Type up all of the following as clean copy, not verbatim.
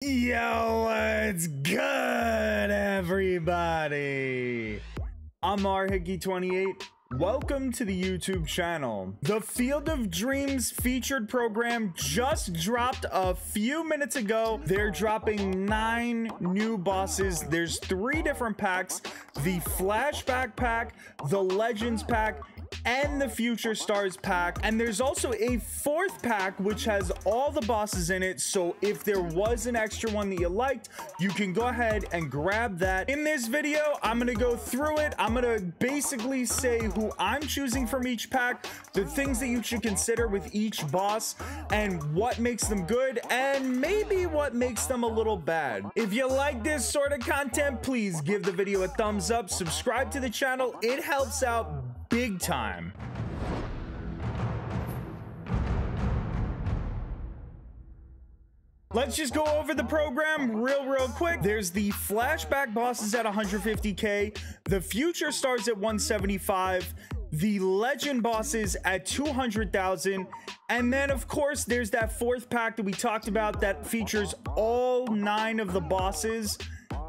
Yo, what's good, everybody? I'm rhicky28. Welcome to the YouTube channel. The Field of Dreams featured program just dropped a few minutes ago. They're dropping 9 new bosses. There's 3 different packs: the Flashback pack, the Legends pack, and the Future Stars pack. And there's also a 4th pack which has all the bosses in it, so if there was an extra one that you liked, you can go ahead and grab that. In this video, I'm gonna go through it. I'm gonna basically say who I'm choosing from each pack, the things that you should consider with each boss, and what makes them good, and maybe what makes them a little bad. If you like this sort of content, please give the video a thumbs up, subscribe to the channel. It helps out big time. Let's just go over the program real quick. There's the Flashback bosses at 150k, the Future Stars at 175, the Legend bosses at 200,000, and then of course there's that 4th pack that we talked about that features all 9 of the bosses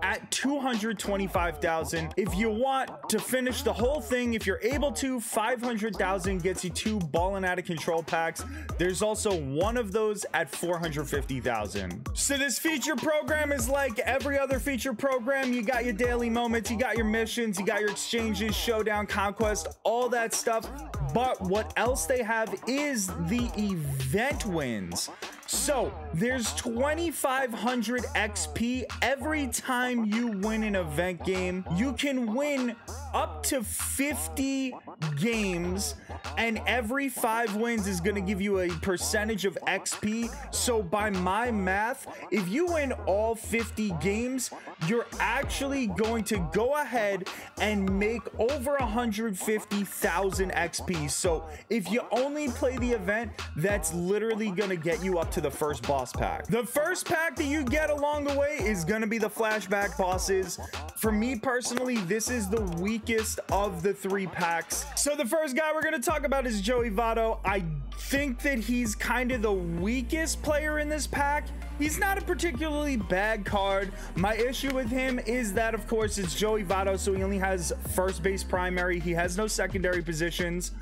at 225,000. If you want to finish the whole thing, if you're able to, 500,000 gets you 2 Ballin' Out of Control packs. There's also one of those at 450,000. So this feature program is like every other feature program. You got your daily moments, you got your missions, you got your exchanges, showdown, conquest, all that stuff. But what else they have is the event wins. So there's 2,500 XP every time you win an event game. You can win up to 50 games, and every 5 wins is going to give you a percentage of XP. So by my math, if you win all 50 games, you're actually going to go ahead and make over 150,000 XP. So if you only play the event, that's literally going to get you up to the first boss pack. The first pack that you get along the way is going to be the Flashback bosses. For me personally, this is the weakest of the 3 packs. So the first guy we're going to talk about is Joey Votto. I think that he's kind of the weakest player in this pack. He's not a particularly bad card. My issue with him is that, of course, it's Joey Votto, so he only has first base primary. He has no secondary positions.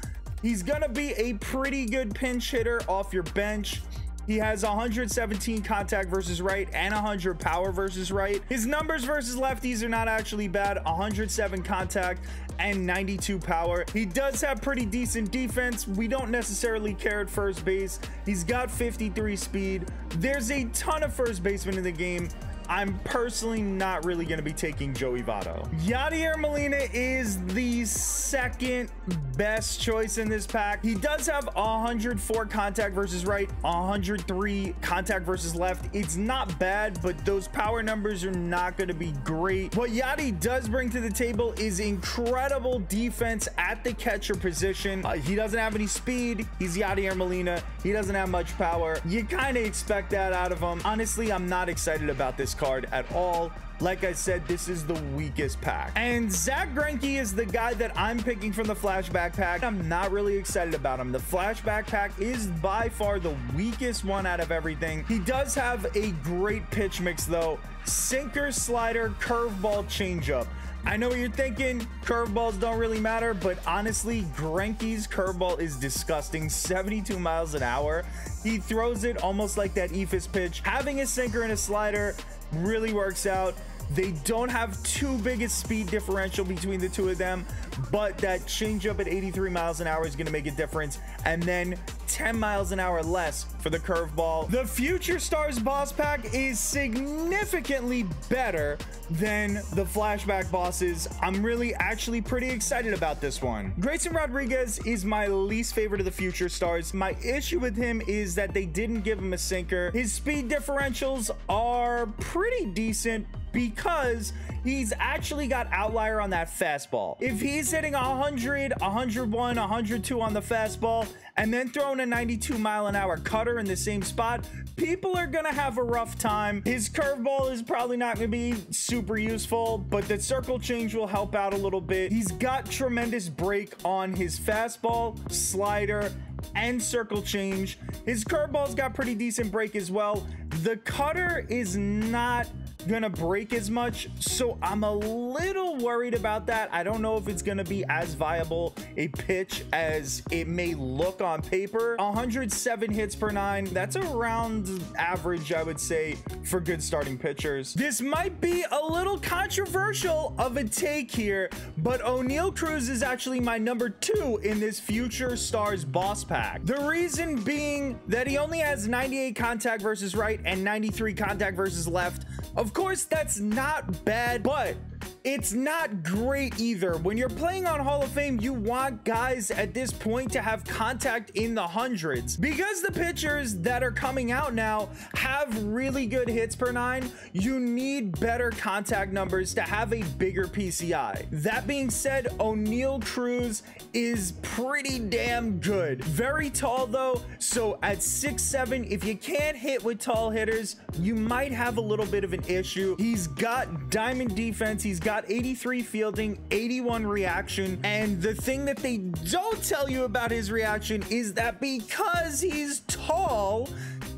He's gonna be a pretty good pinch hitter off your bench. He has 117 contact versus right and 100 power versus right. His numbers versus lefties are not actually bad: 107 contact and 92 power. He does have pretty decent defense. We don't necessarily care at first base. He's got 53 speed. There's a ton of first basemen in the game. I'm personally not really going to be taking Joey Votto. Yadier Molina is the second best choice in this pack. He does have 104 contact versus right, 103 contact versus left. It's not bad, but those power numbers are not going to be great. What Yadi does bring to the table is incredible defense at the catcher position. He doesn't have any speed. He's Yadier Molina. He doesn't have much power. You kind of expect that out of him. Honestly, I'm not excited about this card at all. Like I said, this is the weakest pack. And Zack Greinke is the guy that I'm picking from the Flashback pack. I'm not really excited about him. The Flashback pack is by far the weakest one out of everything. He does have a great pitch mix though: sinker, slider, curveball, changeup. I know what you're thinking, curveballs don't really matter, but honestly, Greinke's curveball is disgusting. 72 miles an hour. He throws it almost like that eephus pitch. Having a sinker and a slider really works out. They don't have too big a speed differential between the 2 of them, but that changeup at 83 miles an hour is going to make a difference. And then 10 miles an hour less for the curveball. The Future Stars boss pack is significantly better than the Flashback bosses. I'm really actually pretty excited about this one. Grayson Rodriguez is my least favorite of the Future Stars. My issue with him is that they didn't give him a sinker. His speed differentials are pretty decent because he's actually got outlier on that fastball. If he's hitting 100, 101, 102 on the fastball and then throwing a 92 mile an hour cutter in the same spot, people are gonna have a rough time. His curveball is probably not gonna be super useful, but the circle change will help out a little bit. He's got tremendous break on his fastball, slider, and circle change. His curveball's got pretty decent break as well. The cutter is not gonna break as much, so I'm a little worried about that. I don't know if it's gonna be as viable a pitch as it may look on paper. 107 hits per 9, that's around average, I would say, for good starting pitchers. This might be a little controversial of a take here, but ONeil Cruz is actually my number 2 in this Future Stars Boss Pack. The reason being that he only has 98 contact versus right and 93 contact versus left. Of course, that's not bad, but it's not great either. When you're playing on Hall of Fame, you want guys at this point to have contact in the hundreds. Because the pitchers that are coming out now have really good hits per 9, you need better contact numbers to have a bigger PCI. That being said, ONeil Cruz is pretty damn good. Very tall though, so at 6'7", if you can't hit with tall hitters, you might have a little bit of an issue. He's got diamond defense, he's got 83 fielding, 81 reaction, and the thing that they don't tell you about his reaction is that because he's tall,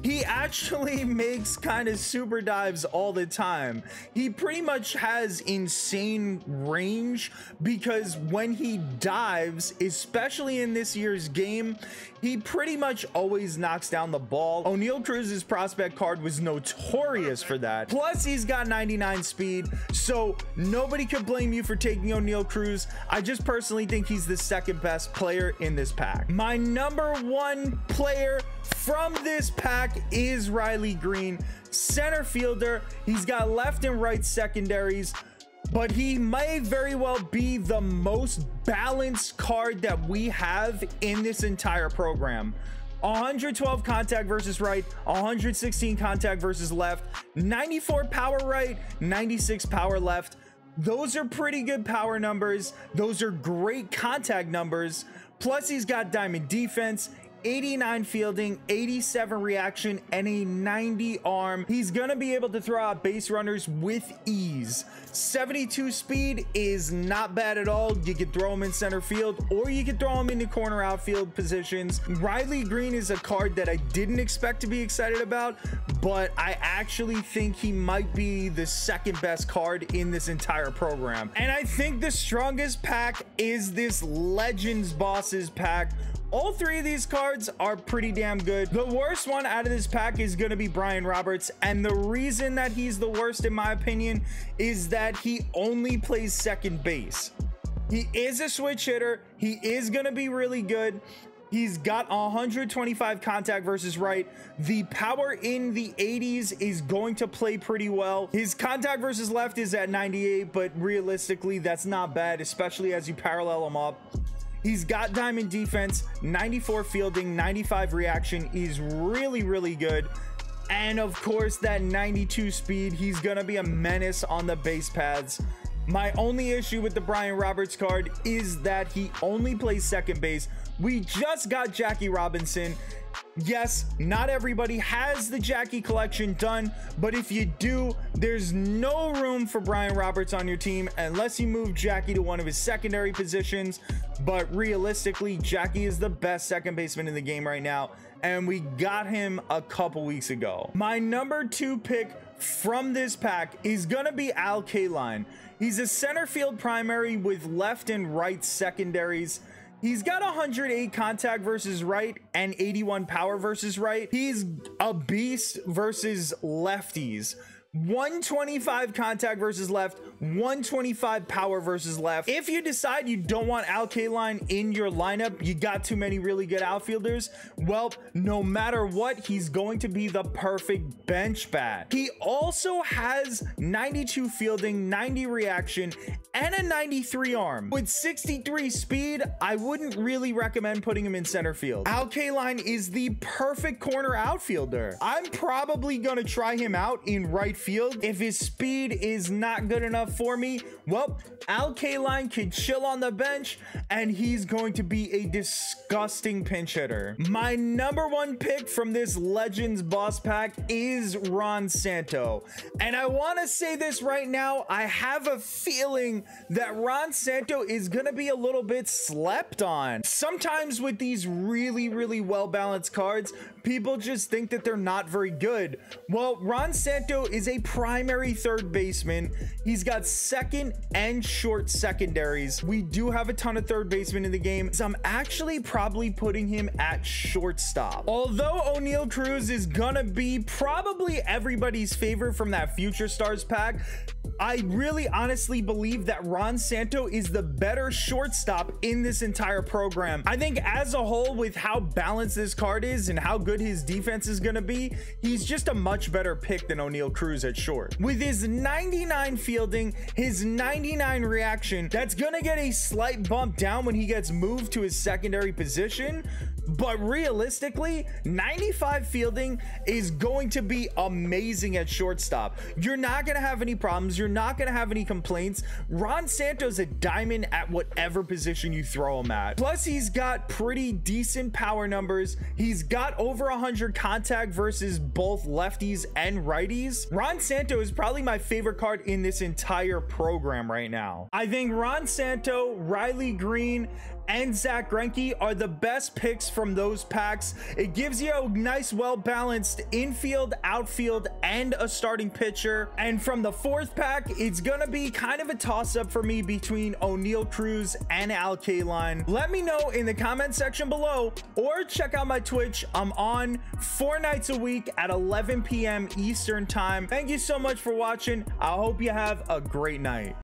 he actually makes kind of super dives all the time. He pretty much has insane range because when he dives, especially in this year's game, he pretty much always knocks down the ball. ONeil Cruz's prospect card was notorious for that. Plus, he's got 99 speed, so nobody could blame you for taking ONeil Cruz. I just personally think he's the second best player in this pack. My number 1 player from this pack is Riley Greene, center fielder. He's got left and right secondaries, but he may very well be the most balanced card that we have in this entire program. 112 contact versus right, 116 contact versus left, 94 power right, 96 power left. Those are pretty good power numbers. Those are great contact numbers. Plus, he's got diamond defense, 89 fielding, 87 reaction, and a 90 arm. He's gonna be able to throw out base runners with ease. 72 speed is not bad at all. You could throw him in center field or you could throw him into corner outfield positions. Riley Greene is a card that I didn't expect to be excited about, but I actually think he might be the second best card in this entire program. And I think the strongest pack is this Legends Bosses pack. All 3 of these cards are pretty damn good. The worst one out of this pack is going to be Brian Roberts, and the reason that he's the worst in my opinion is that he only plays second base. He is a switch hitter. He is going to be really good. He's got 125 contact versus right. The power in the 80s is going to play pretty well. His contact versus left is at 98, but realistically that's not bad, especially as you parallel him up. He's got diamond defense, 94 fielding, 95 reaction. He's really, really good. And of course, that 92 speed, he's gonna be a menace on the base paths. My only issue with the Brian Roberts card is that he only plays second base. We just got Jackie Robinson. Yes, not everybody has the Jackie collection done, but if you do, there's no room for Brian Roberts on your team unless you move Jackie to one of his secondary positions. But realistically, Jackie is the best second baseman in the game right now, and we got him a couple weeks ago. My number 2 pick from this pack is gonna be Alkaline. He's a center field primary with left and right secondaries. He's got 108 contact versus right and 81 power versus right. He's a beast versus lefties. 125 contact versus left, 125 power versus left. If you decide you don't want Alkaline in your lineup, you got too many really good outfielders, well, no matter what, he's going to be the perfect bench bat. He also has 92 fielding, 90 reaction, and a 93 arm. With 63 speed, I wouldn't really recommend putting him in center field. Alkaline is the perfect corner outfielder. I'm probably gonna try him out in right field. If his speed is not good enough for me, well, Alkaline could chill on the bench and he's going to be a disgusting pinch hitter. My number one pick from this Legends boss pack is Santo. And I want to say this right now, I have a feeling that Santo is going to be a little bit slept on. Sometimes with these really well balanced cards, people just think that they're not very good. Well, Santo is a primary third baseman. He's got second and short secondaries. We do have a ton of third basemen in the game, so I'm actually probably putting him at shortstop. Although ONeil Cruz is gonna be probably everybody's favorite from that Future Stars pack, I really honestly believe that Santo is the better shortstop in this entire program. I think as a whole, with how balanced this card is and how good his defense is going to be, he's just a much better pick than ONeil Cruz at short. With his 99 fielding, his 99 reaction, that's going to get a slight bump down when he gets moved to his secondary position. But realistically, 95 fielding is going to be amazing at shortstop. You're not going to have any problems. You're not going to have any complaints. Santo's a diamond at whatever position you throw him at. Plus, he's got pretty decent power numbers. He's got over 100 contact versus both lefties and righties. Santo is probably my favorite card in this entire program right now. I think Santo, Riley Green, and Zack Greinke are the best picks from those packs. It gives you a nice, well-balanced infield, outfield, and a starting pitcher. And from the fourth pack, it's gonna be kind of a toss-up for me between ONeil Cruz and Alkaline. Let me know in the comment section below, or check out my Twitch. I'm on 4 nights a week at 11 p.m. Eastern time. Thank you so much for watching. I hope you have a great night.